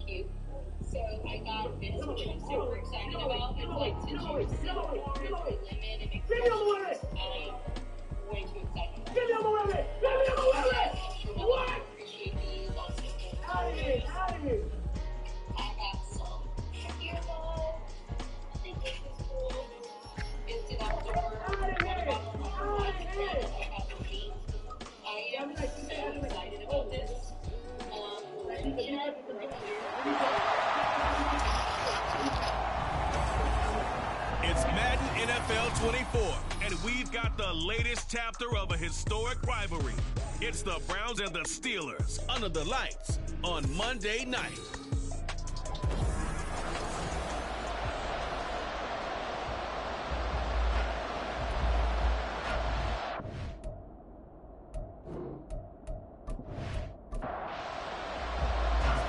cute. So I got this, which I'm super excited about. It's like since you see the lemon and it makes I'm way too excited. Give me a moment! Give me a moment! What? Appreciate these also. Out of here! Out of here! I got some earballs. I think this is cool. It's an outdoor water bottle. I got the meat. I am so excited about this. It's Madden NFL 24, and we've got the latest chapter of a historic rivalry. It's the Browns and the Steelers under the lights on Monday night.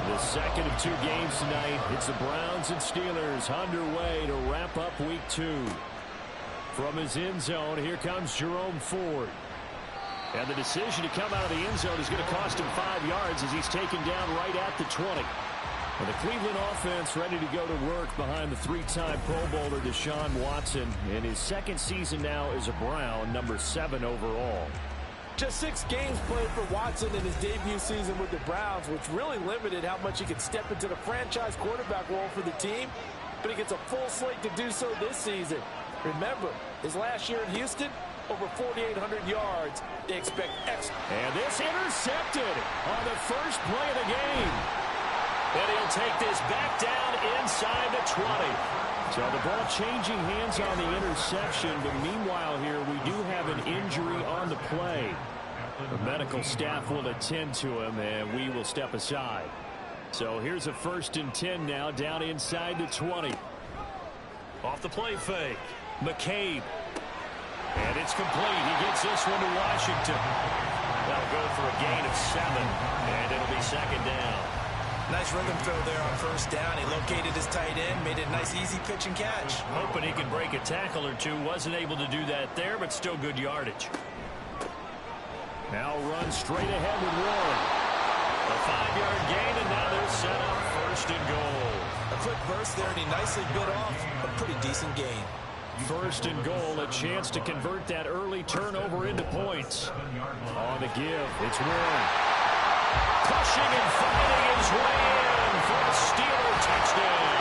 The second of 2 games tonight. It's the Browns and Steelers underway to wrap up week 2. From his end zone, here comes Jerome Ford. And the decision to come out of the end zone is going to cost him 5 yards as he's taken down right at the 20. And the Cleveland offense ready to go to work behind the 3-time Pro Bowler Deshaun Watson. In his second season now as a Brown, number 7 overall. Just 6 games played for Watson in his debut season with the Browns, which really limited how much he could step into the franchise quarterback role for the team. But he gets a full slate to do so this season. Remember, his last year in Houston, over 4,800 yards. They expect And this intercepted on the first play of the game. And he'll take this back down inside the 20. So the ball changing hands on the interception, but meanwhile here we do have an injury on the play. The medical staff will attend to him, and we will step aside. So here's a 1st and 10 now, down inside the 20. Off the play fake, McCabe. And it's complete. He gets this one to Washington. That'll go for a gain of 7, and it'll be 2nd down. Nice rhythm throw there on 1st down. He located his tight end, made it a nice easy pitch and catch. Hoping he could break a tackle or two. Wasn't able to do that there, but still good yardage. Now run straight ahead with Warren. A 5-yard gain, and now they're set up 1st and goal. A quick burst there, and he nicely bit off a pretty decent gain. 1st and goal, a chance to convert that early turnover into points. On the give, it's Warren. Pushing and fighting his way in for a Steeler touchdown.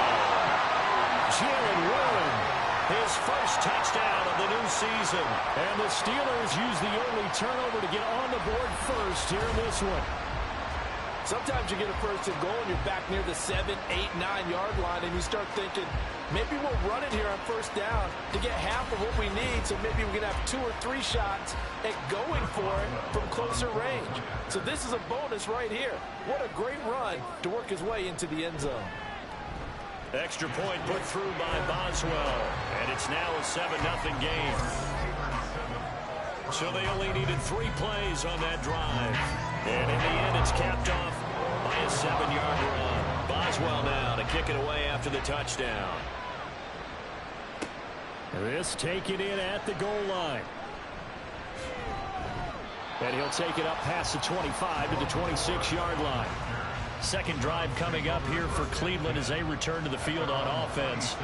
Jalen Warren, his first touchdown of the new season. And the Steelers use the early turnover to get on the board first here in this one. Sometimes you get a 1st and goal and you're back near the 7, 8, 9-yard line, and you start thinking, maybe we'll run it here on 1st down to get half of what we need, so maybe we can have 2 or 3 shots at going for it from closer range. So this is a bonus right here. What a great run to work his way into the end zone. Extra point put through by Boswell, and it's now a 7-0 game. So they only needed 3 plays on that drive. And in the end, it's capped off by a 7-yard run. Boswell now to kick it away after the touchdown. This taken in at the goal line. And he'll take it up past the 25 to the 26-yard line. Second drive coming up here for Cleveland as they return to the field on offense.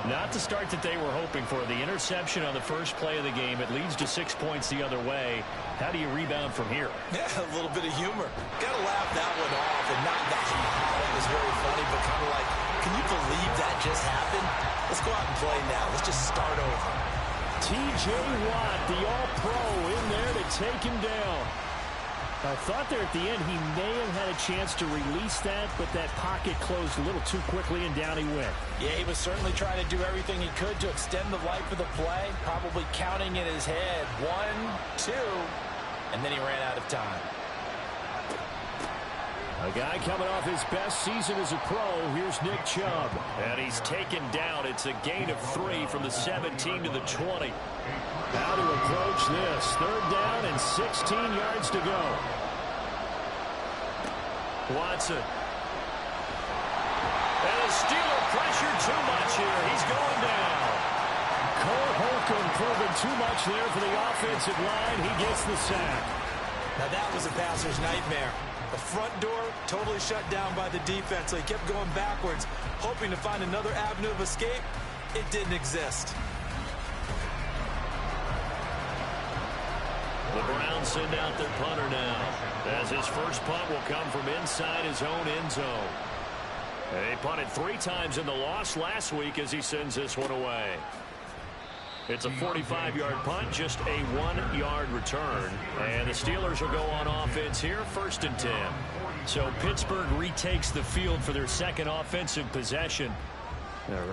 Not the start that they were hoping for. The interception on the first play of the game. It leads to 6 points the other way. How do you rebound from here? Yeah, a little bit of humor. Got to laugh that one off, and not that that was very funny, but kind of like, can you believe that just happened? Let's go out and play now. Let's just start over. T.J. Watt, the all-pro, in there to take him down. I thought there at the end he may have had a chance to release that, but that pocket closed a little too quickly, and down he went. Yeah, he was certainly trying to do everything he could to extend the life of the play, probably counting in his head 1, 2, and then he ran out of time. A guy coming off his best season as a pro. Here's Nick Chubb. And he's taken down. It's a gain of 3 from the 17 to the 20. How to approach this. 3rd down and 16 yards to go. Watson. And a Steeler pressure too much here. He's going down. Cole Holcomb proving too much there for the offensive line. He gets the sack. Now that was a passer's nightmare. The front door totally shut down by the defense, so he kept going backwards, hoping to find another avenue of escape. It didn't exist. The Browns send out their punter now, as his first punt will come from inside his own end zone. They punted 3 times in the loss last week as he sends this one away. It's a 45-yard punt, just a 1-yard return. And the Steelers will go on offense here, 1st and 10. So Pittsburgh retakes the field for their second offensive possession.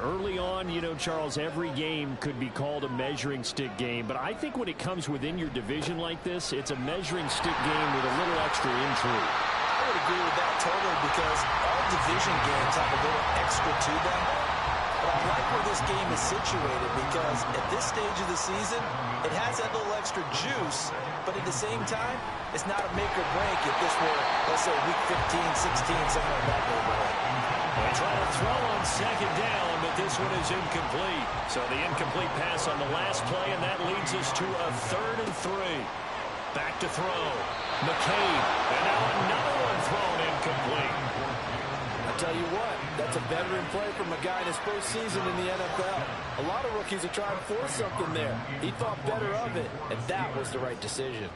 Early on, you know, Charles, every game could be called a measuring stick game. But I think when it comes within your division like this, it's a measuring stick game with a little extra intrigue. I would agree with that totally, because all division games have a little extra to them. But I like where this game is situated, because at this stage of the season, it has that little extra juice, but at the same time, it's not a make or break if this were, let's say, week 15, 16, somewhere in that neighborhood. They try to throw on 2nd down, but this one is incomplete. So the incomplete pass on the last play, and that leads us to a 3rd and 3. Back to throw. McCabe, and now another one thrown incomplete. I tell you what, that's a veteran play from a guy in his first season in the NFL. A lot of rookies are trying to force something there. He thought better of it, and that was the right decision.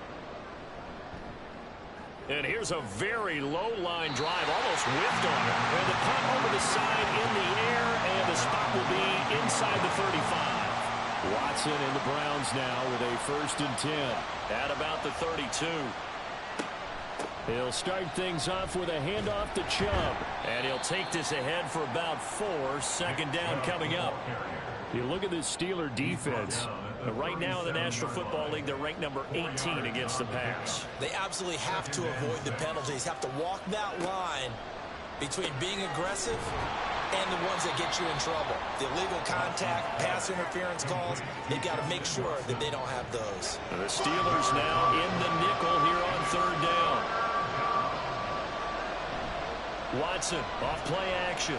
And here's a very low line drive, almost whiffed on it. And the punt over the side in the air, and the spot will be inside the 35. Watson and the Browns now with a 1st and 10 at about the 32. He'll start things off with a handoff to Chubb. And he'll take this ahead for about 4. 2nd down coming up. You look at this Steeler defense. Right now in the National Football League, they're ranked number 18 against the pass. They absolutely have to avoid the penalties, have to walk that line between being aggressive and the ones that get you in trouble. The illegal contact, pass interference calls, they've got to make sure that they don't have those. The Steelers now in the nickel here on 3rd down. Watson off play action.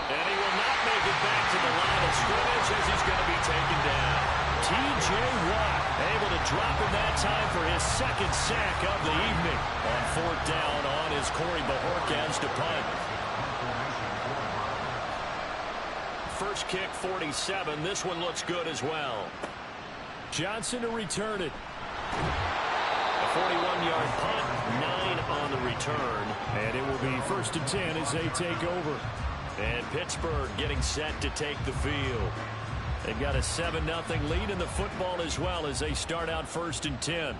And he will not make it back to the line of scrimmage as he's going to be taken down. T.J. Watt able to drop him that time for his 2nd sack of the evening. On 4th down on is Corey Bojorquez to punt. First kick, 47. This one looks good as well. Johnson to return it. A 41-yard punt, 9 on the return. And it will be 1st and 10 as they take over. And Pittsburgh getting set to take the field. They've got a 7-0 lead in the football as well as they start out 1st and 10.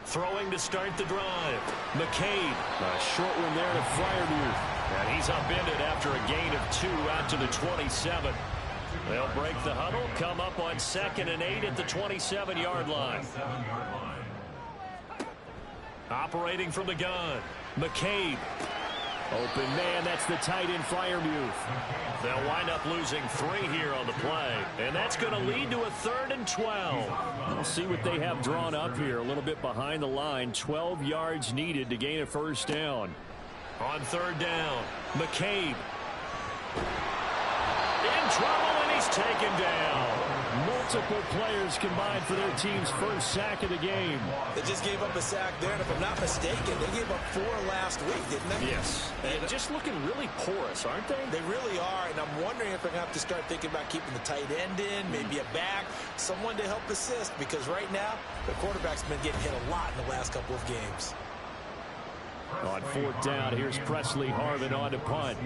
Throwing to start the drive. McCabe. A short one there to Freiermuth. And he's upended after a gain of 2 out to the 27. They'll break the huddle, come up on 2nd and 8 at the 27-yard line. Operating from the gun. McCabe. Open man, that's the tight end Freiermuth. They'll wind up losing 3 here on the play. And that's going to lead to a 3rd and 12. We'll see what they have drawn up here. A little bit behind the line. 12 yards needed to gain a 1st down. On 3rd down, McCabe. In trouble, and he's taken down. Multiple players combined for their team's first sack of the game. They just gave up a sack there, and if I'm not mistaken, they gave up 4 last week, didn't they? Yes. And just looking really porous, aren't they? They really are, and I'm wondering if they're going to have to start thinking about keeping the tight end in, maybe a back, someone to help assist, because right now, the quarterback's been getting hit a lot in the last couple of games. On 4th down, here's Presley Harvin on to punt.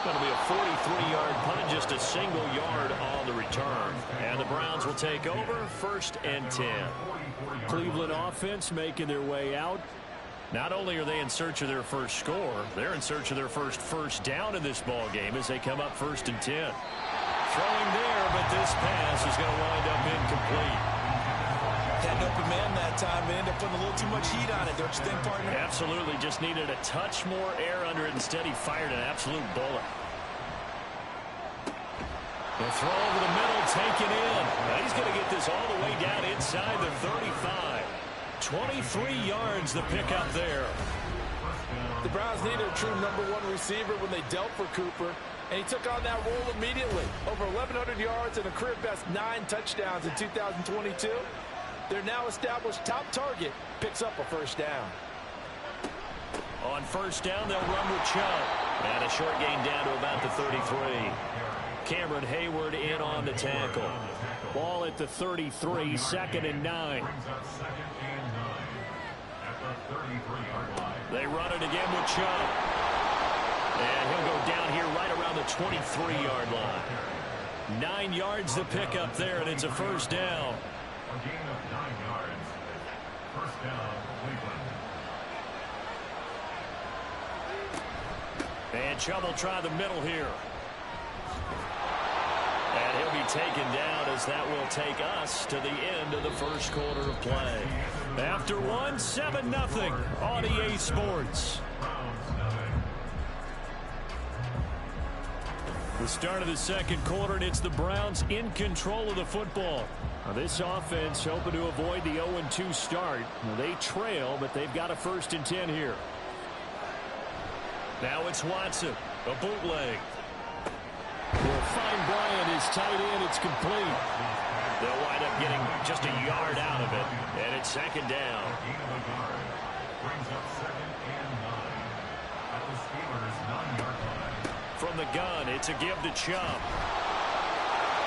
Going to be a 43-yard punt, just a single yard on the return. And the Browns will take over, 1st and 10. Cleveland offense making their way out. Not only are they in search of their first score, they're in search of their first down in this ball game as they come up 1st and 10. Throwing there, but this pass is going to wind up incomplete. Had an open man that time. They ended up putting a little too much heat on it, don't you think, partner? Absolutely. Just needed a touch more air under it. Instead, he fired an absolute bullet. The throw over the middle, taken in. Now he's going to get this all the way down inside the 35. 23 yards the pick up there. The Browns needed a true #1 receiver when they dealt for Cooper, and he took on that role immediately. Over 1,100 yards and a career-best 9 touchdowns in 2022. Their now established top target picks up a first down. On first down, they'll run with Chubb. And a short gain down to about the 33. Cameron Hayward in on the tackle. Ball at the 33, 2nd and 9. They run it again with Chubb. And he'll go down here right around the 23-yard line. 9 yards to pick up there, and it's a first down. A gain of 9 yards. First down, Cleveland. And Chubb will try the middle here. And he'll be taken down as that will take us to the end of the first quarter of play. After one, 7-0 on EA Sports. The start of the second quarter, and it's the Browns in control of the football. Now this offense hoping to avoid the 0-2 start. Well, they trail, but they've got a 1st and 10 here. Now it's Watson, a bootleg. Will find Bryant, his tight end. It's complete. They'll wind up getting just a yard out of it, and it's 2nd down. Brings up 2nd and 9 at the Steelers' 9-yard line. From the gun, it's a give to Chubb.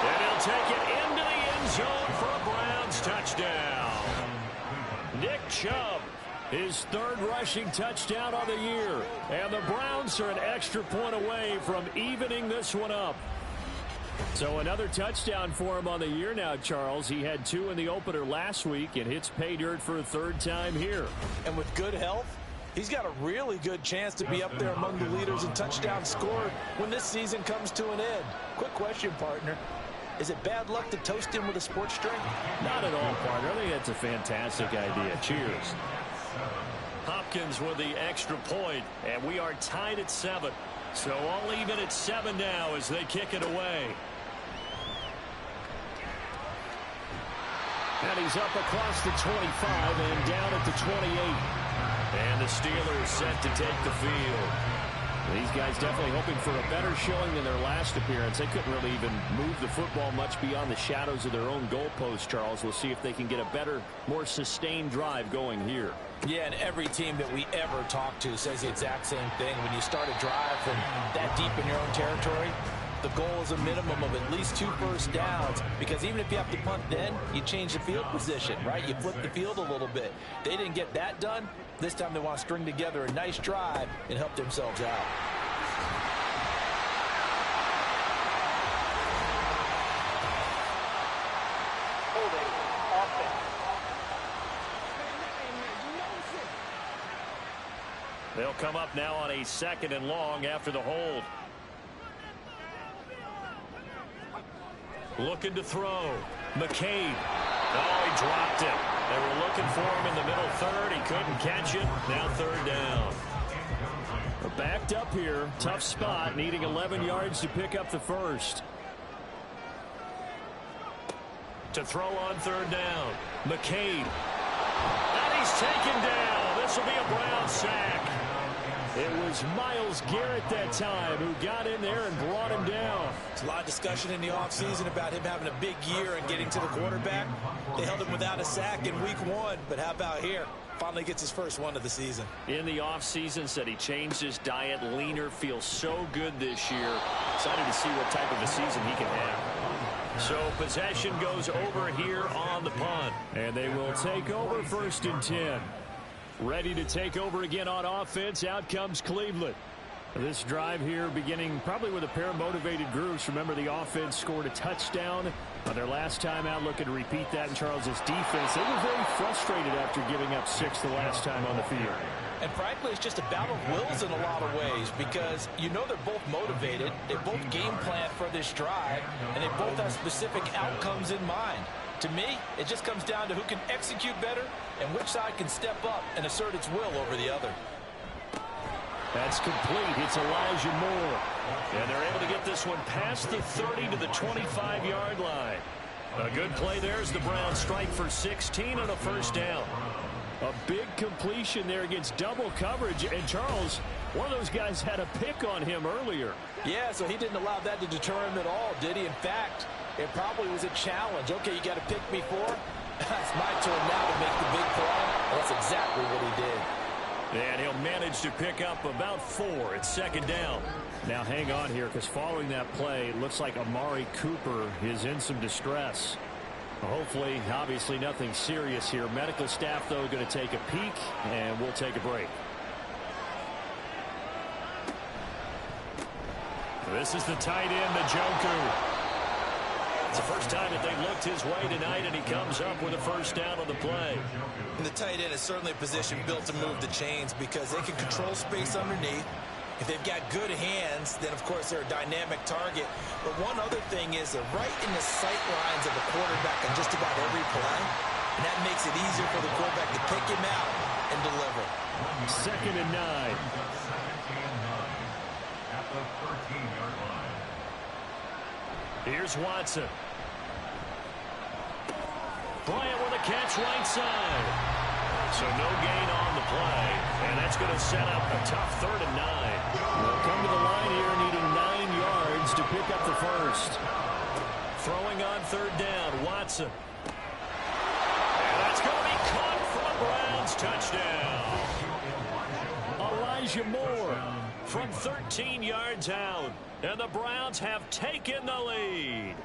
And he'll take it into the end zone for a Browns touchdown. Nick Chubb, his 3rd rushing touchdown on the year. And the Browns are an extra point away from evening this one up. So another touchdown for him on the year now, Charles. He had 2 in the opener last week and hits pay dirt for a 3rd time here. And with good health, he's got a really good chance to be up there among the leaders in touchdowns scored when this season comes to an end. Quick question, partner. Is it bad luck to toast him with a sports drink? Not at all, partner. I think that's a fantastic idea. Cheers. Hopkins with the extra point, and we are tied at 7. So all even at 7 now as they kick it away. And he's up across the 25 and down at the 28. And the Steelers set to take the field. These guys definitely hoping for a better showing than their last appearance. They couldn't really even move the football much beyond the shadows of their own goalpost, Charles. We'll see if they can get a better, more sustained drive going here. Yeah, and every team that we ever talk to says the exact same thing. When you start a drive from that deep in your own territory, the goal is a minimum of at least 2 first downs, because even if you have to punt then, you change the field position, right? You flip the field a little bit. They didn't get that done. This time they want to string together a nice drive and help themselves out. Holding offense. They'll come up now on a 2nd and long after the hold. Looking to throw. McCabe. Oh, he dropped it. They were looking for him in the middle 3rd. He couldn't catch it. Now 3rd down. We're backed up here. Tough spot. Needing 11 yards to pick up the 1st. To throw on 3rd down. McCabe. And he's taken down. This will be a Brown sack. It was Myles Garrett that time who got in there and brought him down. There's a lot of discussion in the offseason about him having a big year and getting to the quarterback. They held him without a sack in week 1, but how about here? Finally gets his first one of the season. In the offseason, said he changed his diet, leaner, feels so good this year. Excited to see what type of a season he can have. So possession goes over here on the punt. And they will take over 1st and 10. Ready to take over again on offense. Out comes Cleveland. This drive here beginning probably with a pair of motivated groups. Remember, the offense scored a touchdown on their last time out. Looking to repeat that in Charles's defense. They were very frustrated after giving up 6 the last time on the field. And frankly, it's just a battle of wills in a lot of ways, because you know they're both motivated. They both game plan for this drive, and they both have specific outcomes in mind. To me, it just comes down to who can execute better and which side can step up and assert its will over the other. That's complete. It's Elijah Moore. And they're able to get this one past the 30 to the 25-yard line. A good play there as the Browns strike for 16 on a 1st down. A big completion there against double coverage. And Charles, one of those guys had a pick on him earlier. Yeah, so he didn't allow that to deter him at all, did he? In fact, it probably was a challenge. Okay, you got to pick me for? It's my turn now to make the big play. That's exactly what he did. And he'll manage to pick up about 4. It's second down. Now hang on here, because following that play, it looks like Amari Cooper is in some distress. Hopefully, obviously nothing serious here. Medical staff, though, going to take a peek, and we'll take a break. This is the tight end, Njoku. It's the first time that they've looked his way tonight, and he comes up with a first down on the play. And the tight end is certainly a position built to move the chains because they can control space underneath. If they've got good hands, then, of course, they're a dynamic target. But one other thing is they're right in the sight lines of the quarterback on just about every play. And that makes it easier for the quarterback to pick him out and deliver. Second and 9. At the 13-yard line. Here's Watson. Bryant with a catch right side. So no gain on the play. And that's going to set up a tough 3rd and 9. We'll come to the line here needing 9 yards to pick up the first. Throwing on 3rd down, Watson. And that's going to be caught for a Browns touchdown. Elijah Moore from 13 yards out. And the Browns have taken the lead.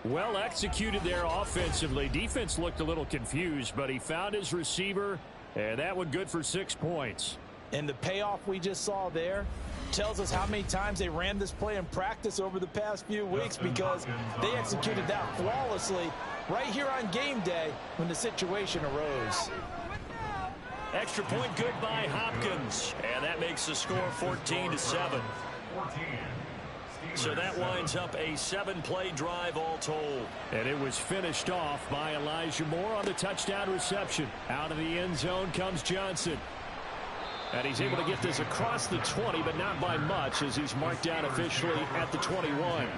Well executed there offensively. Defense looked a little confused, but he found his receiver, and that one good for 6 points. And the payoff we just saw there tells us how many times they ran this play in practice over the past few weeks, because they executed that flawlessly right here on game day when the situation arose. Extra point good by Hopkins, and that makes the score 14-7. So that winds up a 7-play drive all told. And it was finished off by Elijah Moore on the touchdown reception. Out of the end zone comes Johnson. And he's able to get this across the 20, but not by much, as he's marked down officially at the 21.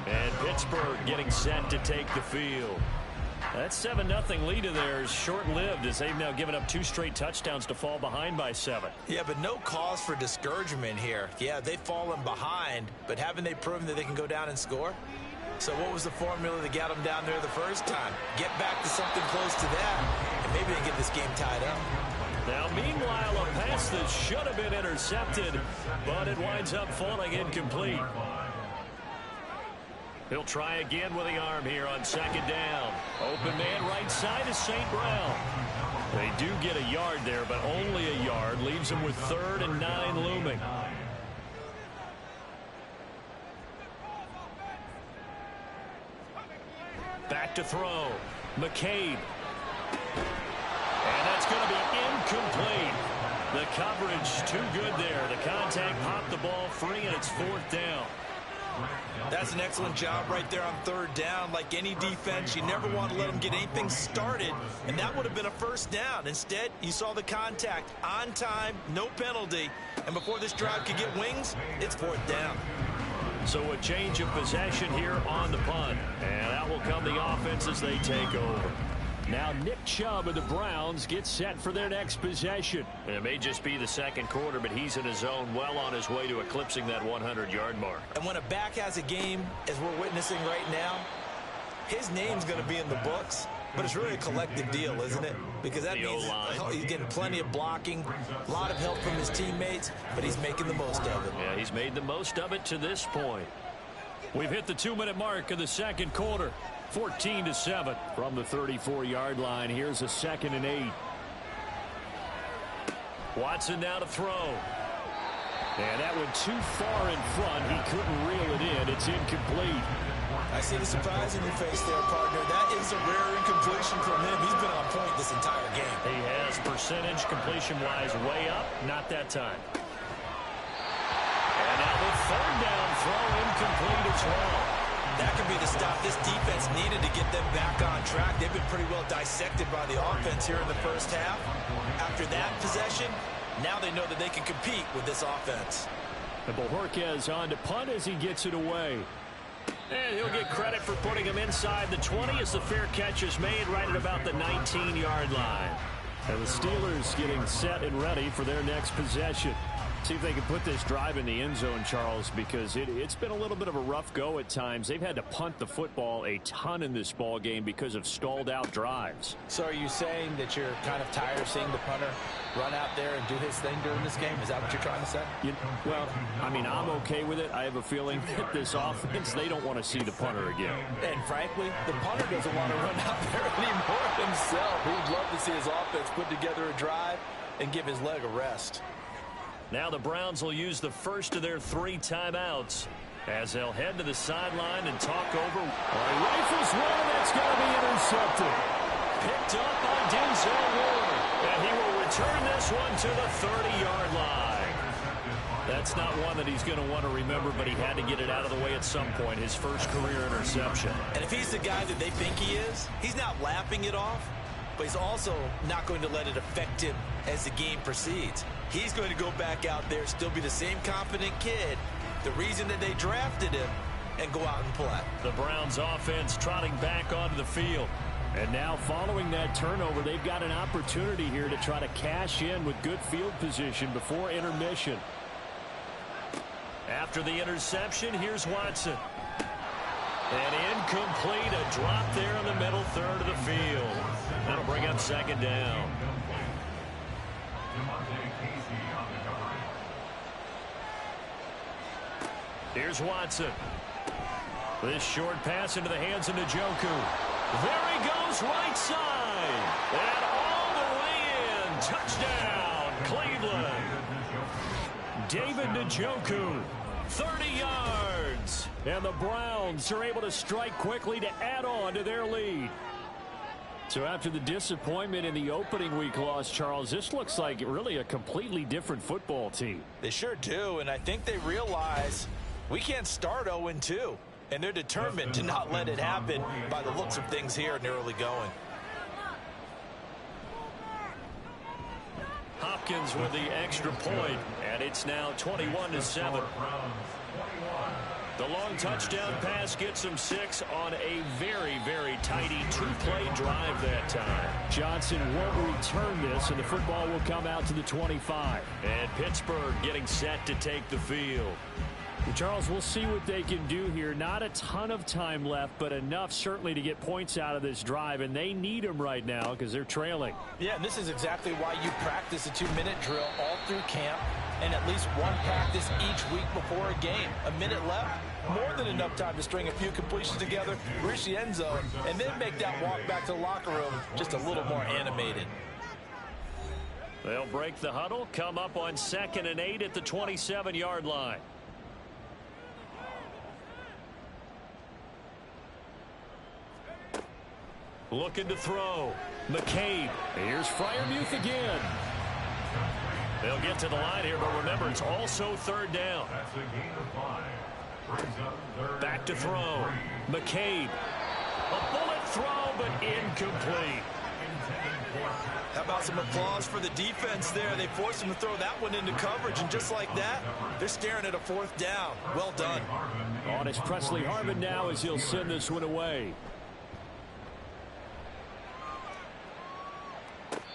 And Pittsburgh getting set to take the field. That 7-0 lead of theirs short-lived, as they've now given up 2 straight touchdowns to fall behind by 7. Yeah, but no cause for discouragement here. Yeah, they've fallen behind, but haven't they proven that they can go down and score? So what was the formula that got them down there the first time? Get back to something close to that, and maybe they can get this game tied up. Now, meanwhile, a pass that should have been intercepted, but it winds up falling incomplete. He'll try again with the arm here on 2nd down. Open man right side is St. Brown. They do get a yard there, but only a yard. Leaves them with 3rd and 9 looming. Back to throw. McCabe. And that's going to be incomplete. The coverage too good there. The contact popped the ball free, and it's 4th down. That's an excellent job right there on 3rd down. Like any defense, you never want to let them get anything started, and that would have been a first down. Instead, you saw the contact on time, no penalty, and before this drive could get wings, it's 4th down. So a change of possession here on the punt, and that will come the offense as they take over. Now Nick Chubb of the Browns gets set for their next possession. It may just be the 2nd quarter, but he's in his zone, well on his way to eclipsing that 100-yard mark. And when a back has a game, as we're witnessing right now, his name's going to be in the books, but it's really a collective deal, isn't it? Because that means he's getting plenty of blocking, a lot of help from his teammates, but he's making the most of it. Yeah, he's made the most of it to this point. We've hit the 2-minute mark of the 2nd quarter. 14-7 from the 34-yard line. Here's a 2nd and 8. Watson now to throw. And that went too far in front. He couldn't reel it in. It's incomplete. I see the surprise in your face there, partner. That is a rare incompletion from him. He's been on point this entire game. He has, percentage completion-wise way up. Not that time. And now the 3rd down throw incomplete as well. That could be the stop this defense needed to get them back on track. They've been pretty well dissected by the offense here in the first half. After that possession, now they know that they can compete with this offense. And Bojorquez on to punt as he gets it away. And he'll get credit for putting him inside the 20 as the fair catch is made right at about the 19-yard line. And the Steelers getting set and ready for their next possession. See if they can put this drive in the end zone, Charles, because it's been a little bit of a rough go at times. They've had to punt the football a ton in this ball game because of stalled out drives. So are you saying that you're kind of tired of seeing the punter run out there and do his thing during this game? Is that what you're trying to say? Well, I mean, I'm okay with it. I have a feeling that this offense, they don't want to see the punter again. And frankly, the punter doesn't want to run out there anymore himself. He'd love to see his offense put together a drive and give his leg a rest. Now the Browns will use the first of their 3 timeouts as they'll head to the sideline and talk over. Rifles one, that's going to be intercepted. Picked up by Denzel Ward. And he will return this one to the 30-yard line. That's not one that he's going to want to remember, but he had to get it out of the way at some point. His first career interception. And if he's the guy that they think he is, he's not laughing it off, but he's also not going to let it affect him as the game proceeds. He's going to go back out there, still be the same confident kid, the reason that they drafted him, and go out and play. The Browns offense trotting back onto the field. And now following that turnover, they've got an opportunity here to try to cash in with good field position before intermission. After the interception, here's Watson. And incomplete, a drop there in the middle third of the field. That'll bring up second down. Here's Watson. This short pass into the hands of Njoku. There he goes, right side. And all the way in. Touchdown, Cleveland. David Njoku, 30 yards. And the Browns are able to strike quickly to add on to their lead. So after the disappointment in the opening week loss, Charles, this looks like really a completely different football team. They sure do, and I think they realize we can't start 0-2, and they're determined to not let it happen by the looks of things here in the early going. Hopkins with the extra point, and it's now 21-7. The long touchdown pass gets them 6 on a very, very tidy 2-play drive that time. Johnson won't return this, and the football will come out to the 25. And Pittsburgh getting set to take the field. Charles, we'll see what they can do here. Not a ton of time left, but enough certainly to get points out of this drive, and they need them right now because they're trailing. Yeah, and this is exactly why you practice a 2-minute drill all through camp and at least one practice each week before a game. A minute left, more than enough time to string a few completions together, reach the end zone, and then make that walk back to the locker room just a little more animated. They'll break the huddle, come up on 2nd and 8 at the 27-yard line. Looking to throw. McCabe. Here's Freiermuth again. They'll get to the line here, but remember, it's also 3rd down. Back to throw. McCabe. A bullet throw, but incomplete. How about some applause for the defense there? They forced him to throw that one into coverage, and just like that, they're staring at a 4th down. Well done. On is Presley Harvin now as he'll send this one away.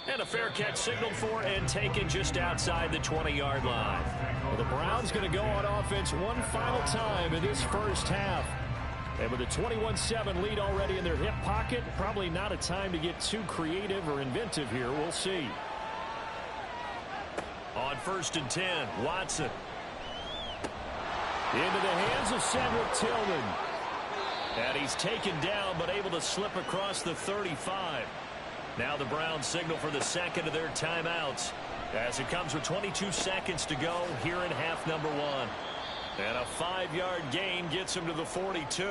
And a fair catch signaled for and taken just outside the 20-yard line. Well, the Browns going to go on offense one final time in this first half. And with a 21-7 lead already in their hip pocket, probably not a time to get too creative or inventive here. We'll see. On 1st and 10, Watson. Into the hands of Cedric Tillman. And he's taken down but able to slip across the 35. Now the Browns signal for the 2nd of their timeouts as it comes with 22 seconds to go here in half number 1. And a 5-yard gain gets them to the 42.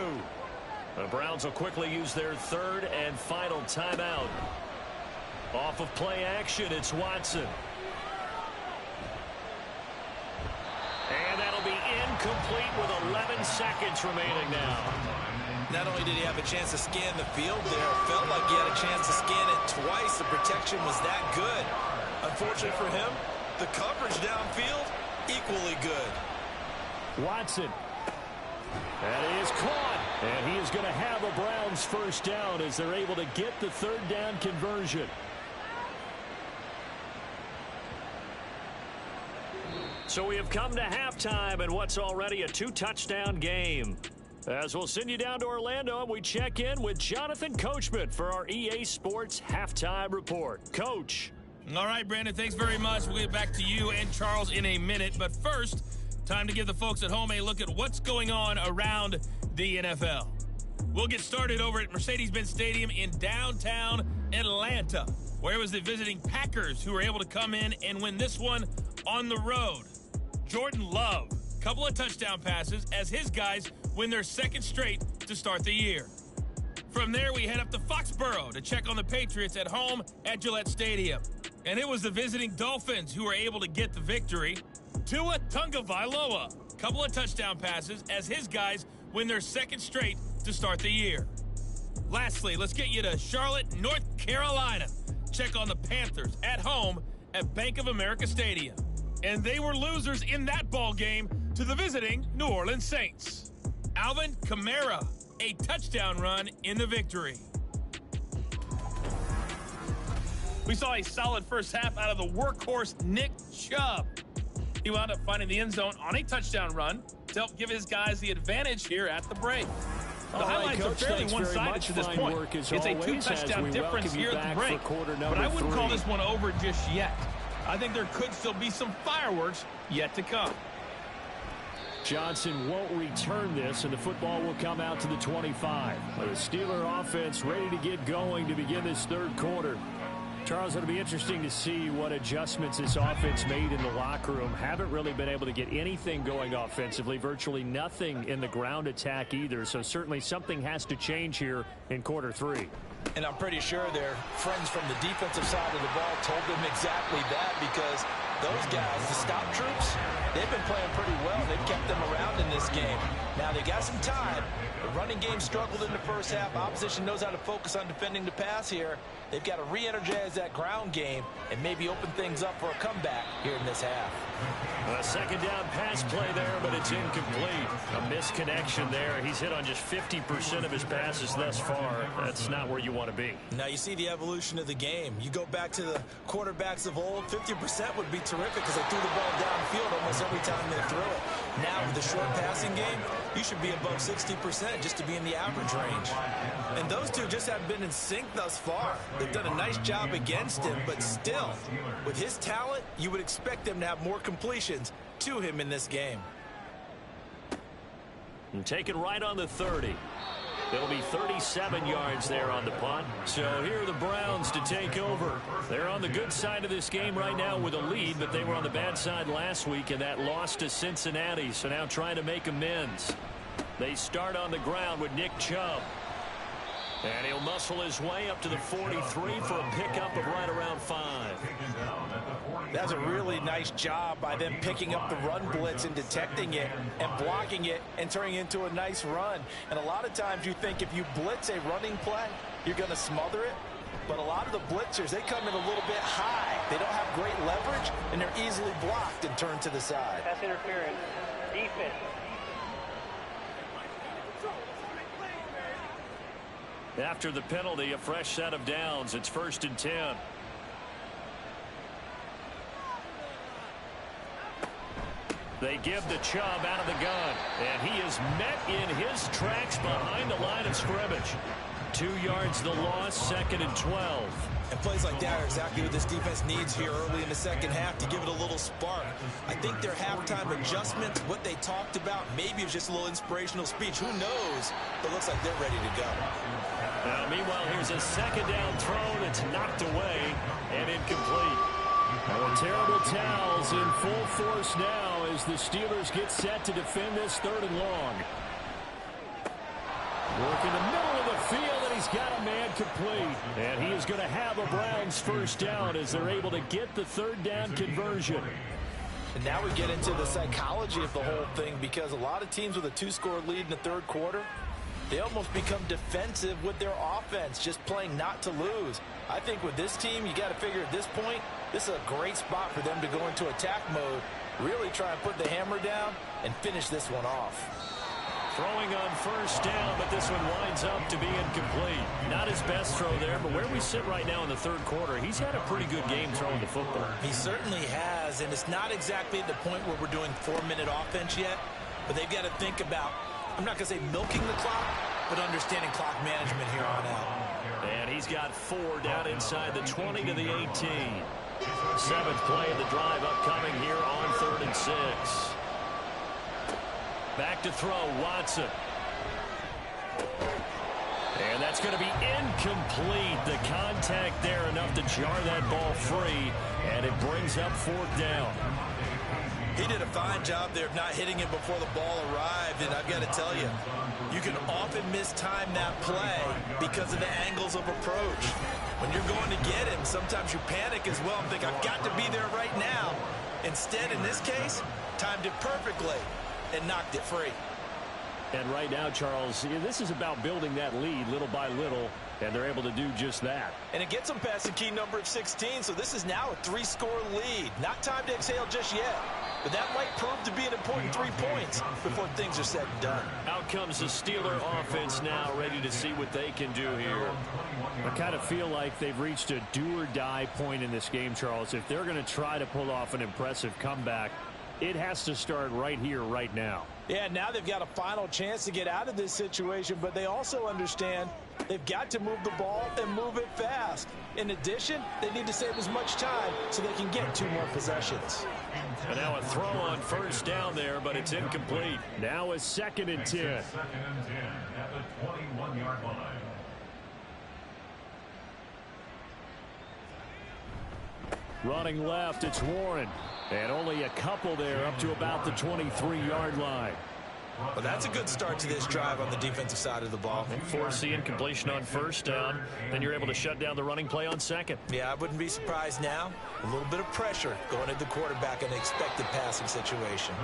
The Browns will quickly use their 3rd and final timeout. Off of play action, it's Watson. And that'll be incomplete with 11 seconds remaining now. Not only did he have a chance to scan the field there, it felt like he had a chance to scan it twice. The protection was that good. Unfortunately for him, the coverage downfield, equally good. Watson. That is caught. And he is going to have a Browns 1st down as they're able to get the 3rd down conversion. So we have come to halftime in what's already a 2-touchdown game. As we'll send you down to Orlando, and we check in with Jonathan Coachman for our EA Sports Halftime Report. Coach. All right, Brandon, thanks very much. We'll get back to you and Charles in a minute. But first, time to give the folks at home a look at what's going on around the NFL. We'll get started over at Mercedes-Benz Stadium in downtown Atlanta, where it was the visiting Packers who were able to come in and win this one on the road. Jordan Love, couple of touchdown passes as his guys win their second straight to start the year. From there, we head up to Foxborough to check on the Patriots at home at Gillette Stadium. And it was the visiting Dolphins who were able to get the victory. Tua Tagovailoa, couple of touchdown passes as his guys win their second straight to start the year. Lastly, let's get you to Charlotte, North Carolina. Check on the Panthers at home at Bank of America Stadium. And they were losers in that ball game to the visiting New Orleans Saints. Alvin Kamara, a touchdown run in the victory. We saw a solid first half out of the workhorse Nick Chubb. He wound up finding the end zone on a touchdown run to help give his guys the advantage here at the break. The highlights are fairly one-sided to this point. It's a 2-touchdown difference here at the break, but I wouldn't call this one over just yet. I think there could still be some fireworks yet to come. Johnson won't return this, and the football will come out to the 25. The Steeler offense ready to get going to begin this third quarter. Charles, it'll be interesting to see what adjustments this offense made in the locker room. Haven't really been able to get anything going offensively, virtually nothing in the ground attack either. So certainly something has to change here in quarter three. And I'm pretty sure their friends from the defensive side of the ball told them exactly that, because those guys, the stop troops, they've been playing pretty well. They've kept them around in this game. Now, they got some time. The running game struggled in the first half. Opposition knows how to focus on defending the pass here. They've got to re-energize that ground game and maybe open things up for a comeback here in this half. A second down pass play there, but it's incomplete. A misconnection there. He's hit on just 50% of his passes thus far. That's not where you want to be. Now you see the evolution of the game. You go back to the quarterbacks of old, 50% would be terrific because they threw the ball downfield almost every time they threw it. Now with the short passing game, you should be above 60% just to be in the average range. And those two just haven't been in sync thus far. They've done a nice job against him, but still, with his talent, you would expect them to have more completions to him in this game. And taken right on the 30. It'll be 37 yards there on the punt. So here are the Browns to take over. They're on the good side of this game right now with a lead, but they were on the bad side last week in that loss to Cincinnati. So now trying to make amends. They start on the ground with Nick Chubb. And he'll muscle his way up to the 43 for a pickup of right around 5. That's a really nice job by them picking up the run blitz and detecting it and blocking it and turning it into a nice run. And a lot of times you think if you blitz a running play, you're going to smother it. But a lot of the blitzers, they come in a little bit high. They don't have great leverage, and they're easily blocked and turned to the side. That's interference. Defense. After the penalty, a fresh set of downs. It's 1st and 10. They give the Chubb out of the gun, and he is met in his tracks behind the line of scrimmage. 2 yards the loss, 2nd and 12. And plays like that are exactly what this defense needs here early in the second half to give it a little spark. I think their halftime adjustments, what they talked about, maybe it's just a little inspirational speech. Who knows? But it looks like they're ready to go. Now, meanwhile, here's a second down throw that's knocked away and incomplete. The terrible towels in full force now as the Steelers get set to defend this 3rd and long. Work in the middle of the field, and he's got a man complete. And he is going to have a Browns first down as they're able to get the 3rd down conversion. And now we get into the psychology of the whole thing, because a lot of teams with a 2-score lead in the 3rd quarter, they almost become defensive with their offense, just playing not to lose. I think with this team, you got to figure at this point, this is a great spot for them to go into attack mode, really try and put the hammer down and finish this one off. Throwing on first down, but this one winds up to be incomplete. Not his best throw there, but where we sit right now in the third quarter, he's had a pretty good game throwing the football. He certainly has, and it's not exactly at the point where we're doing 4-minute offense yet, but they've got to think about, I'm not going to say milking the clock, but understanding clock management here on out. And he's got 4 down inside the 20 to the 18. 7th play of the drive upcoming here on 3rd and 6. Back to throw, Watson. And that's going to be incomplete. The contact there enough to jar that ball free, and it brings up 4th down. He did a fine job there of not hitting it before the ball arrived, and I've got to tell you, you can often mistime that play because of the angles of approach. When you're going to get him, sometimes you panic as well and think, I've got to be there right now. Instead, in this case, timed it perfectly and knocked it free. And right now, Charles, this is about building that lead little by little, and they're able to do just that. And it gets them past the key number of 16, so this is now a 3-score lead. Not time to exhale just yet, but that might prove to be an important 3 points before things are said and done. Out comes the Steeler offense now, ready to see what they can do here. I kind of feel like they've reached a do-or-die point in this game, Charles. If they're going to try to pull off an impressive comeback, it has to start right here, right now. Yeah, now they've got a final chance to get out of this situation, but they also understand they've got to move the ball and move it fast. In addition, they need to save as much time so they can get 2 more possessions. And now a throw on first down there, but it's incomplete. Now a 2nd and 10. 2nd and 10 at the 21-yard line. Running left, it's Warren. And only a couple there up to about the 23-yard line. Well, that's a good start to this drive on the defensive side of the ball. Force the incompletion on first down. Then you're able to shut down the running play on 2nd. Yeah, I wouldn't be surprised now. A little bit of pressure going at the quarterback in an expected passing situation.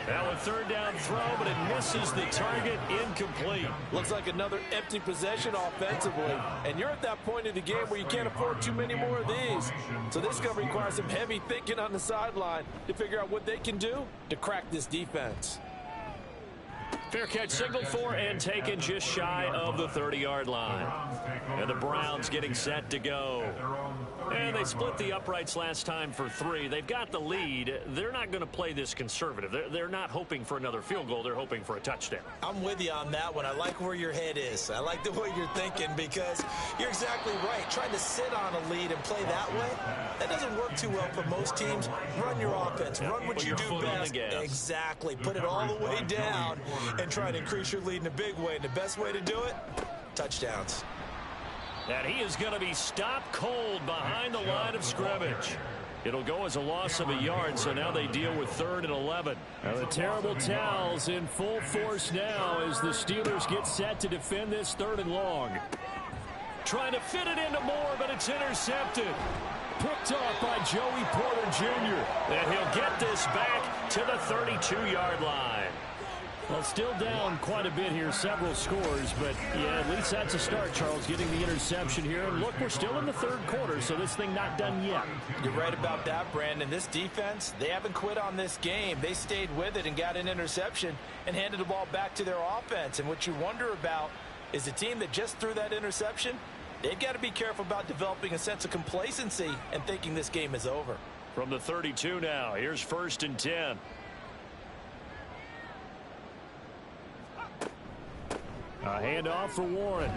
Now a 3rd down throw, but it misses the target, incomplete. Looks like another empty possession offensively. And you're at that point in the game where you can't afford too many more of these. So this is going to require some heavy thinking on the sideline to figure out what they can do to crack this defense. Fair catch signaled for and taken just shy of the 30-yard line. And the Browns getting set to go. And they split the uprights last time for 3. They've got the lead. They're not going to play this conservative. They're not hoping for another field goal. They're hoping for a touchdown. I'm with you on that one. I like where your head is. I like the way you're thinking because you're exactly right. Trying to sit on a lead and play that way, that doesn't work too well for most teams. Run your offense. Run what you do best. Exactly. Put it all the way down and try to increase your lead in a big way. And the best way to do it, touchdowns. And he is going to be stopped cold behind the line of scrimmage. It'll go as a loss of a yard, so now they deal with 3rd and 11. Now the terrible towels in full force now as the Steelers get set to defend this 3rd and long. Trying to fit it into Moore, but it's intercepted. Picked off by Joey Porter Jr. And he'll get this back to the 32-yard line. Well, still down quite a bit here, several scores, but yeah, at least that's a start, Charles, getting the interception here. And look, we're still in the 3rd quarter, so this thing not done yet. You're right about that, Brandon. This defense, they haven't quit on this game. They stayed with it and got an interception and handed the ball back to their offense. And what you wonder about is the team that just threw that interception, they've got to be careful about developing a sense of complacency and thinking this game is over. From the 32 now, here's 1st and 10. A handoff for Warren.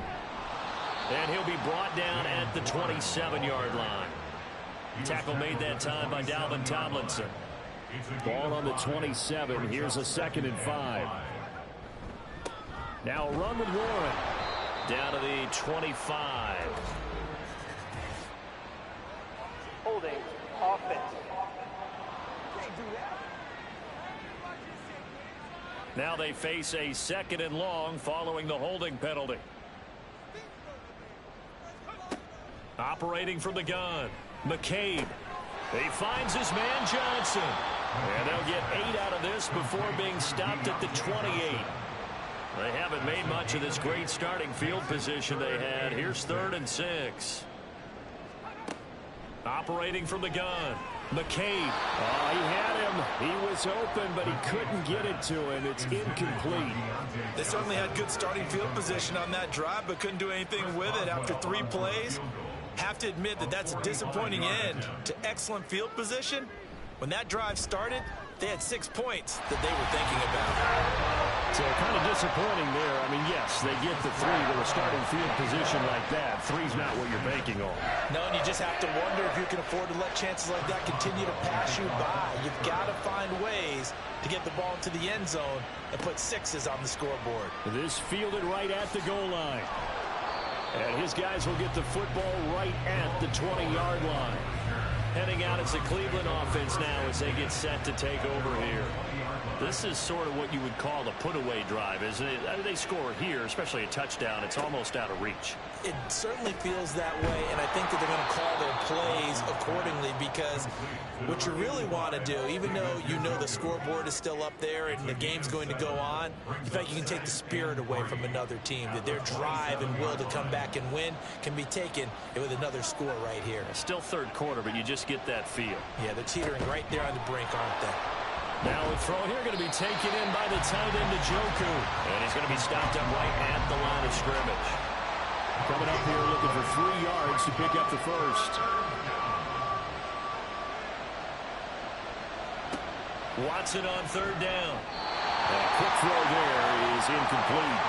And he'll be brought down at the 27-yard line. Tackle made that time by Dalvin Tomlinson. Ball on the 27. Here's a 2nd and 5. Now a run with Warren. Down to the 25. Holding offense. Now they face a 2nd and long following the holding penalty. Operating from the gun, McCabe. He finds his man Johnson. And they'll get 8 out of this before being stopped at the 28. They haven't made much of this great starting field position they had. Here's 3rd and 6. Operating from the gun, McCabe. Oh, he had him. He was open, but he couldn't get it to him. It's incomplete. They certainly had good starting field position on that drive, but couldn't do anything with it after 3 plays. Have to admit that that's a disappointing end to excellent field position. When that drive started, they had 6 points that they were thinking about. So kind of disappointing there. I mean, yes, they get the 3 with a starting field position like that. 3's not what you're banking on. No, and you just have to wonder if you can afford to let chances like that continue to pass you by. You've got to find ways to get the ball into the end zone and put 6s on the scoreboard. This fielded right at the goal line. And his guys will get the football right at the 20-yard line. Heading out as the Cleveland offense now as they get set to take over here. This is sort of what you would call a put-away drive, isn't it? They score here, especially a touchdown. It's almost out of reach. It certainly feels that way, and I think that they're going to call their plays accordingly, because what you really want to do, even though you know the scoreboard is still up there and the game's going to go on, in fact, you can take the spirit away from another team, that their drive and will to come back and win can be taken with another score right here. Still third quarter, but you just get that feel. Yeah, they're teetering right there on the brink, aren't they? Now a throw here going to be taken in by the tight end, Njoku. And he's going to be stopped up right at the line of scrimmage. Coming up here looking for 3 yards to pick up the first. Watson on third down. And a quick throw there is incomplete.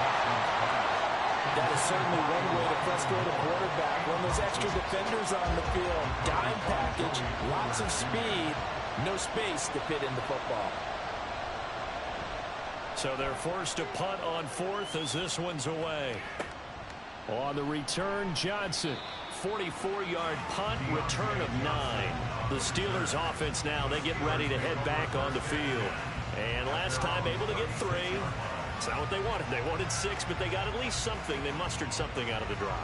That is certainly one way to frustrate a quarterback. When there's extra defenders on the field, dime package, lots of speed, no space to fit in the football. So they're forced to punt on 4th as this one's away. On the return, Johnson. 44-yard punt, return of 9. The Steelers offense now, they get ready to head back on the field. And last time able to get 3. It's not what they wanted. They wanted 6, but they got at least something. They mustered something out of the drive.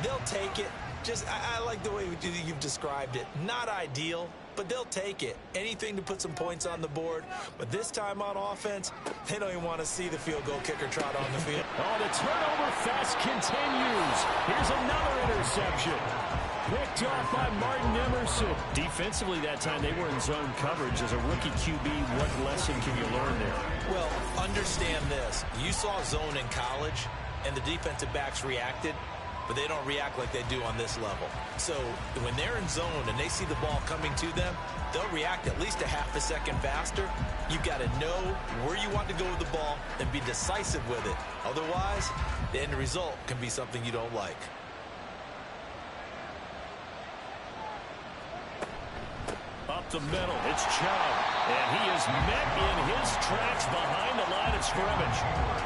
They'll take it. Just, I like the way you've described it. Not ideal, but they'll take it. Anything to put some points on the board. But this time on offense, they don't even want to see the field goal kicker trot on the field. Oh, the turnover fest continues. Here's another interception. Picked off by Martin Emerson. Defensively that time, they were in zone coverage. As a rookie QB, what lesson can you learn there? Well, understand this. You saw zone in college, and the defensive backs reacted, but they don't react like they do on this level. So when they're in zone and they see the ball coming to them, they'll react at least a half a second faster. You've got to know where you want to go with the ball and be decisive with it. Otherwise, the end result can be something you don't like. Up the middle, it's Chubb. And he is met in his tracks behind the line of scrimmage.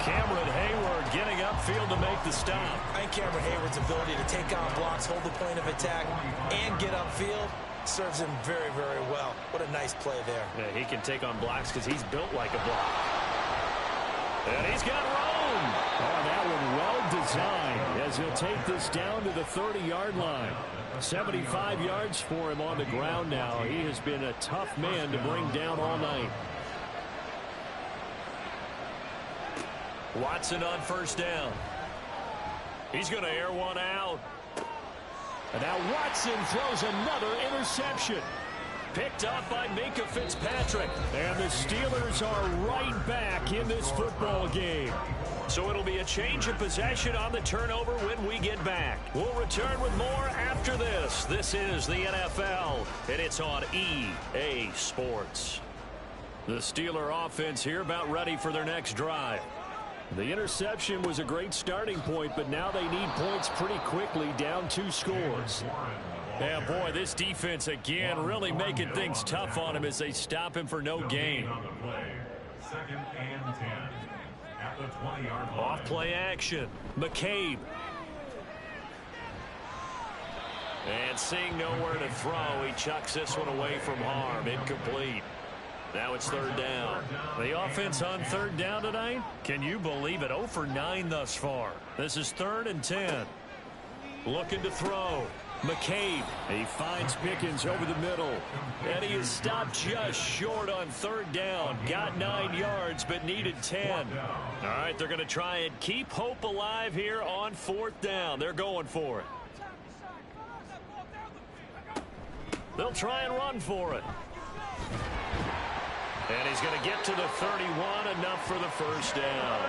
Cameron Hayward getting upfield to make the stop. I think Cameron Hayward's ability to take on blocks, hold the point of attack, and get upfield serves him very, very well. What a nice play there. Yeah, he can take on blocks because he's built like a block. And he's got room. Oh, that one well designed as he'll take this down to the 30-yard line. 75 yards for him on the ground now. He has been a tough man to bring down all night. Watson on first down. He's going to air one out. And now Watson throws another interception. Picked up by Minkah Fitzpatrick. And the Steelers are right back in this football game. So it'll be a change of possession on the turnover when we get back. We'll return with more after this. This is the NFL, and it's on EA Sports. The Steeler offense here about ready for their next drive. The interception was a great starting point, but now they need points pretty quickly, down 2 scores. Yeah, boy, this defense again really making things tough on him as they stop him for no gain. 2nd and 10 at the 20-yard line. Off play action. McCabe. And seeing nowhere to throw, he chucks this one away from harm. Incomplete. Now it's third down. The offense on third down tonight? Can you believe it? 0 for 9 thus far. This is 3rd and 10. Looking to throw. McCabe. He finds Pickens over the middle. And he is stopped just short on third down. Got 9 yards, but needed 10. All right, they're going to try and keep hope alive here on 4th down. They're going for it. They'll try and run for it. And he's going to get to the 31, enough for the first down.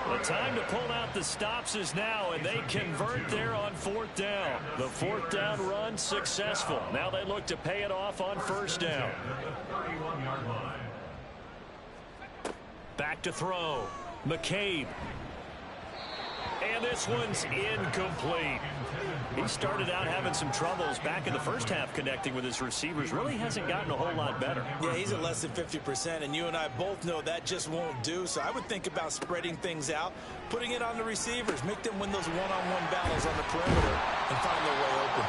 The time to pull out the stops is now, and they convert there on 4th down. The 4th down run successful. Now they look to pay it off on 1st down. Back to throw. McCabe. And this one's incomplete. He started out having some troubles back in the first half connecting with his receivers. Really hasn't gotten a whole lot better. Yeah, he's at less than 50%, and you and I both know that just won't do. So I would think about spreading things out, putting it on the receivers, make them win those one-on-one battles on the perimeter, and find their way open.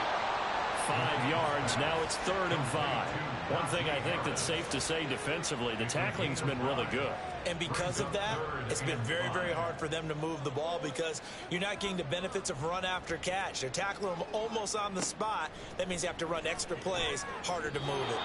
5 yards. Now it's 3rd and 5. One thing I think that's safe to say defensively, the tackling's been really good. And because of that, it's been very, very hard for them to move the ball because you're not getting the benefits of run after catch. They're tackling them almost on the spot. That means you have to run extra plays, harder to move it.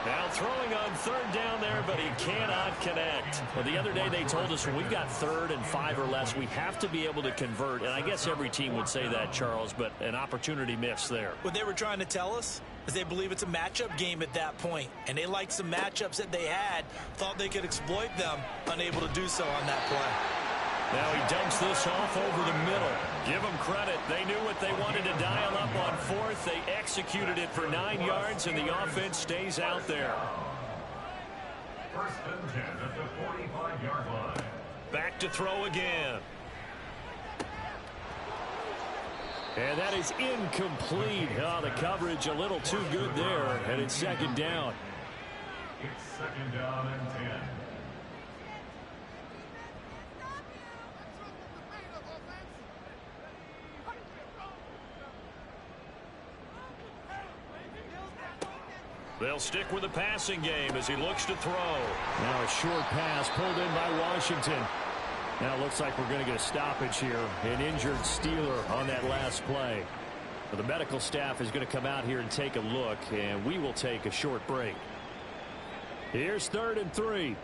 Now throwing on 3rd down there, but he cannot connect. Well, the other day they told us when we've got 3rd and 5 or less, we have to be able to convert. And I guess every team would say that, Charles, but an opportunity missed there. What they were trying to tell us is they believe it's a matchup game at that point. And they liked some matchups that they had, thought they could exploit them, unable to do so on that play. Now he dumps this off over the middle. Give them credit. They knew what they wanted to dial up on 4th. They executed it for 9 yards, and the offense stays out there. 1st and 10 at the 45-yard line. Back to throw again. And that is incomplete. Oh, the coverage a little too good there, and it's 2nd down. It's 2nd down and 10. They'll stick with the passing game as he looks to throw. Now a short pass pulled in by Washington. Now it looks like we're going to get a stoppage here. An injured Steeler on that last play. The medical staff is going to come out here and take a look, and we will take a short break. Here's 3rd and 3.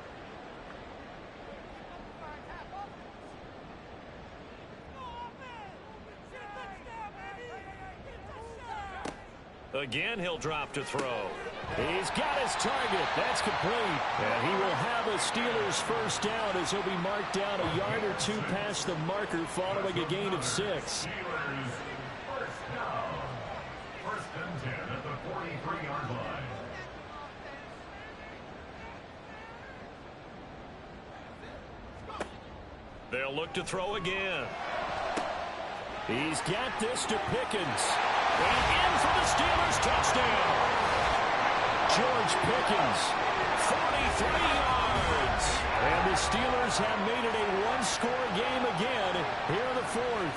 Again, he'll drop to throw. He's got his target. That's complete. And he will have a Steelers 1st down as he'll be marked down a yard or 2 past the marker following a gain of 6. Steelers 1st down. 1st and 10 at the 43-yard line. They'll look to throw again. He's got this to Pickens. And in for the Steelers touchdown. George Pickens, 43 yards. And the Steelers have made it a one-score game again here in the 4th.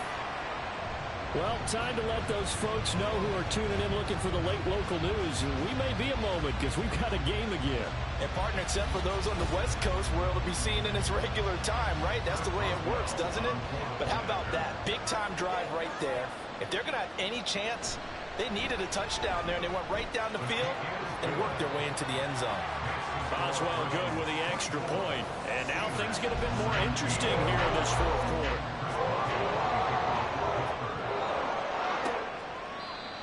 Well, time to let those folks know who are tuning in looking for the late local news. We may be a moment because we've got a game again. And partner, except for those on the West Coast where it'll be seen in its regular time, right? That's the way it works, doesn't it? But how about that? Big-time drive right there. If they're going to have any chance, they needed a touchdown there, and they went right down the field and worked their way into the end zone. Boswell good with the extra point. And now things get a bit more interesting here in this 4th quarter.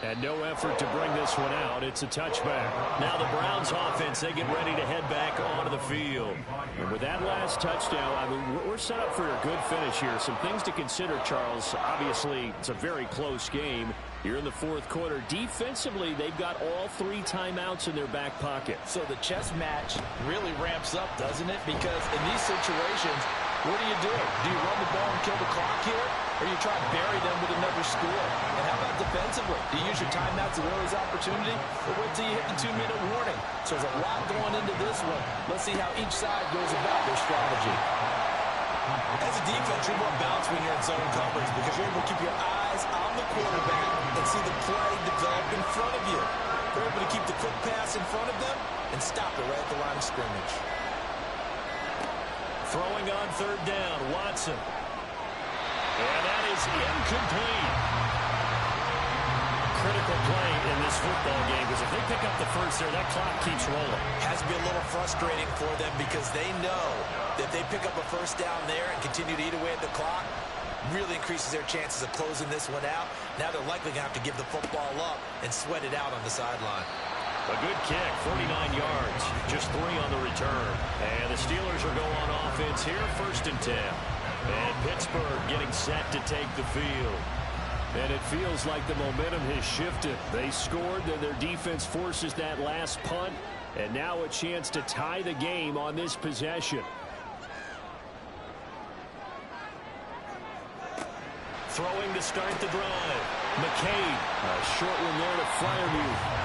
And no effort to bring this one out. It's a touchback. Now the Browns offense, they get ready to head back onto the field. And with that last touchdown, I mean, we're set up for a good finish here. Some things to consider, Charles. Obviously, it's a very close game here in the 4th quarter. Defensively, they've got all 3 timeouts in their back pocket. So the chess match really ramps up, doesn't it? Because in these situations, what do? Do you run the ball and kill the clock here? Or you try to bury them with another score? And how about defensively? Do you use your timeouts at earliest opportunity? Or wait till you hit the 2-minute warning? So there's a lot going into this one. Let's see how each side goes about their strategy. As a defense, you're more balanced when you're in zone coverage because you're able to keep your eyes on the quarterback and see the play develop in front of you. You're able to keep the quick pass in front of them and stop it right at the line of scrimmage. Throwing on 3rd down, Watson. And that is incomplete. Critical play in this football game because if they pick up the first there, that clock keeps rolling. Has to be a little frustrating for them because they know that if they pick up a 1st down there and continue to eat away at the clock, really increases their chances of closing this one out. Now they're likely going to have to give the football up and sweat it out on the sideline. A good kick, 49 yards, just 3 on the return. And the Steelers will go on offense here, 1st and 10. And Pittsburgh getting set to take the field. And it feels like the momentum has shifted. They scored, then their defense forces that last punt. And now a chance to tie the game on this possession. Throwing to start the drive. McCabe, a short one there to Freiermuth.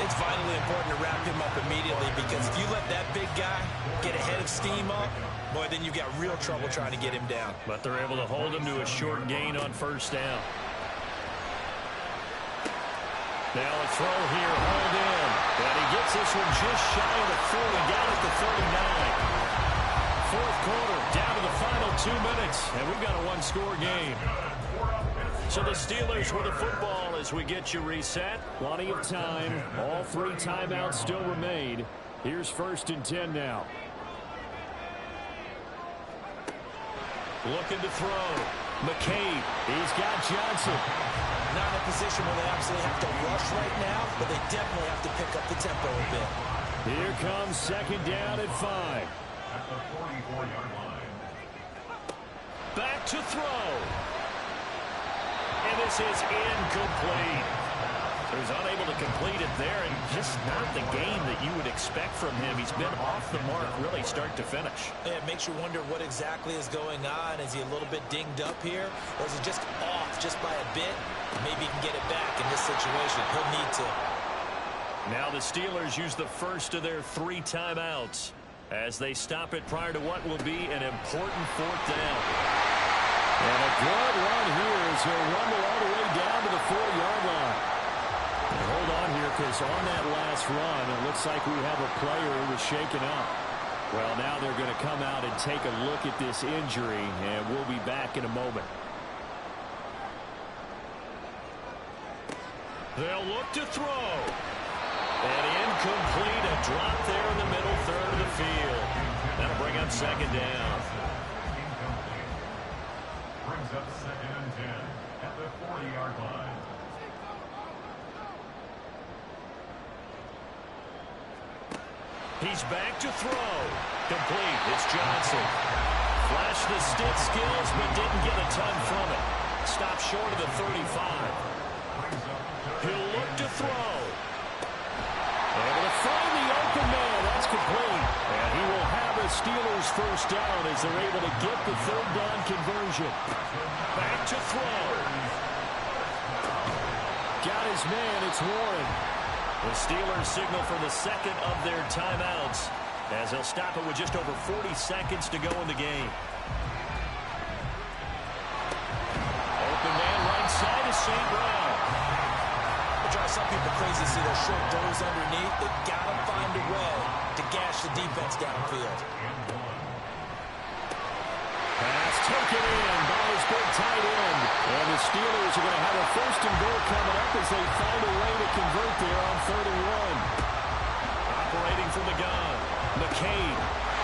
It's vitally important to wrap him up immediately, because if you let that big guy get a head of steam up, boy, then you've got real trouble trying to get him down. But they're able to hold him to a short gain on 1st down. Now a throw here, hauled in. And he gets this one just shy of the 40, down at the 39. 4th quarter, down to the final 2 minutes, and we've got a 1-score game. So the Steelers with the football as we get you reset. Plenty of time. All 3 timeouts still remain. Here's 1st and 10 now. Looking to throw. McCabe. He's got Johnson. Not in a position where they absolutely have to rush right now, but they definitely have to pick up the tempo a bit. Here comes 2nd down at 5. At the 44-yard line. Back to throw. And this is incomplete. So he's unable to complete it there, and just not the game that you would expect from him. He's been off the mark really start to finish. Yeah, it makes you wonder what exactly is going on. Is he a little bit dinged up here, or is he just off just by a bit? Maybe he can get it back in this situation. He'll need to. Now the Steelers use the first of their 3 timeouts as they stop it prior to what will be an important 4th down. And a good run here as he'll rumble all the way down to the 4-yard line. And hold on here, because on that last run, it looks like we have a player who was shaken up. Well, now they're going to come out and take a look at this injury, and we'll be back in a moment. They'll look to throw. And incomplete, a drop there in the middle 3rd of the field. That'll bring up 2nd down. Brings up 2nd and 10 at the 40-yard line. He's back to throw. Complete. It's Johnson. Flashed the stick skills, but didn't get a ton from it. Stopped short of the 35. He'll look to throw. Able to find the open man. That's complete. And he will have a Steelers 1st down as they're able to get the 3rd down conversion. Back to throw. Got his man. It's Warren. The Steelers signal for the 2nd of their timeouts as they'll stop it with just over 40 seconds to go in the game. Open man right side is St. Brown. Some people crazy to see those short throws underneath. They've got to find a way to gash the defense downfield. Pass taken in by his big tight end. And the Steelers are going to have a 1st and goal coming up as they find a way to convert there on 3rd and 1. Operating from the gun. McCabe.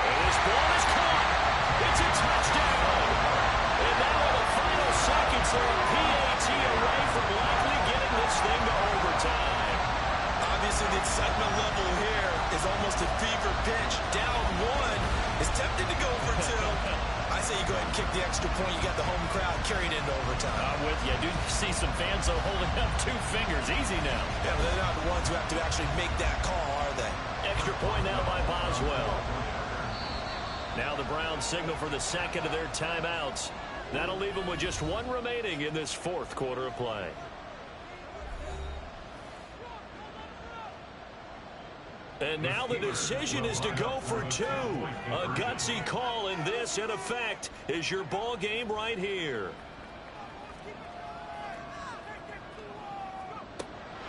And this ball is caught. It's a touchdown. And now in the final seconds, they're a PAT away from likely getting this thing to overtime. Obviously, the excitement level here is almost a fever pitch. Down 1 is tempted to go for 2. I say you go ahead and kick the extra point. You got the home crowd carried into overtime. I'm with you. I do see some fans though holding up 2 fingers. Easy now. Yeah, but they're not the ones who have to actually make that call, are they? Extra point now by Boswell. Now the Browns signal for the 2nd of their timeouts. That'll leave them with just 1 remaining in this 4th quarter of play. And now the decision is to go for 2. A gutsy call, and this, in effect, is your ball game right here.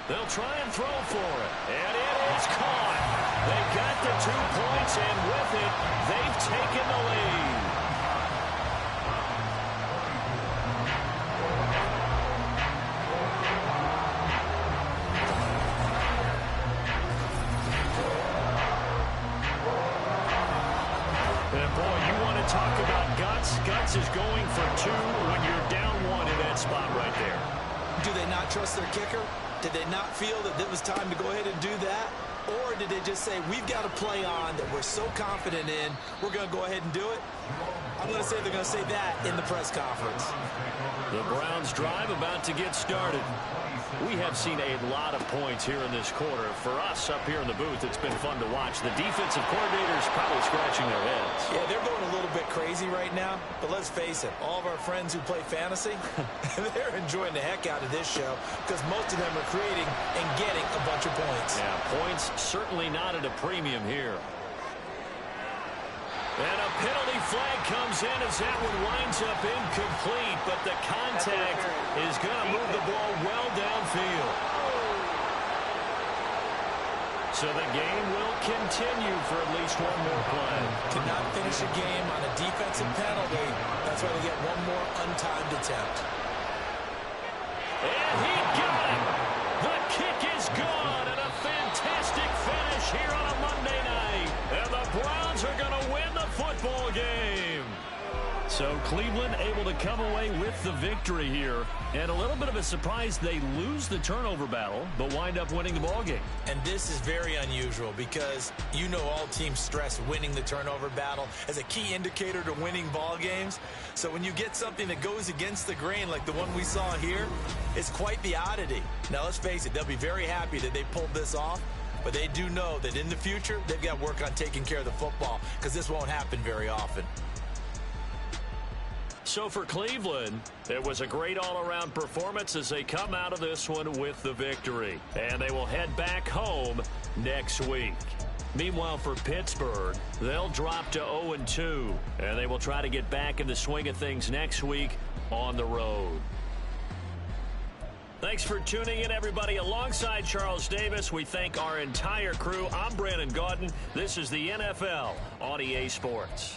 They'll try and throw for it. And it is caught. They've got the 2 points, and with it, they've taken the lead. And boy, you want to talk about guts. Guts is going for 2 when you're down 1 in that spot right there. Do they not trust their kicker? Did they not feel that it was time to go ahead and do that? Or did they just say, we've got a play on that we're so confident in, we're going to go ahead and do it? I'm going to say they're going to say that in the press conference. The Browns drive about to get started. We have seen a lot of points here in this quarter. For us up here in the booth, it's been fun to watch. The defensive coordinators probably scratching their heads. Yeah, they're going a little bit crazy right now. But let's face it, all of our friends who play fantasy, they're enjoying the heck out of this show because most of them are creating and getting a bunch of points. Yeah, points certainly not at a premium here. And a penalty flag comes in as that one winds up incomplete, but the contact is going to move the ball well downfield. So the game will continue for at least one more play. Cannot finish a game on a defensive penalty. That's why they get one more untimed attempt. And he got it. The kick is gone, and a fantastic finish here on a Monday night. And the Browns are going to win the football game. So Cleveland able to come away with the victory here. And a little bit of a surprise, they lose the turnover battle, but wind up winning the ball game. And this is very unusual because you know all teams stress winning the turnover battle as a key indicator to winning ball games. So when you get something that goes against the grain like the one we saw here, it's quite the oddity. Now let's face it, they'll be very happy that they pulled this off. But they do know that in the future, they've got to work on taking care of the football because this won't happen very often. So for Cleveland, it was a great all-around performance as they come out of this one with the victory. And they will head back home next week. Meanwhile, for Pittsburgh, they'll drop to 0-2. And they will try to get back in the swing of things next week on the road. Thanks for tuning in, everybody. Alongside Charles Davis, we thank our entire crew. I'm Brandon Gaudin. This is the NFL on EA Sports.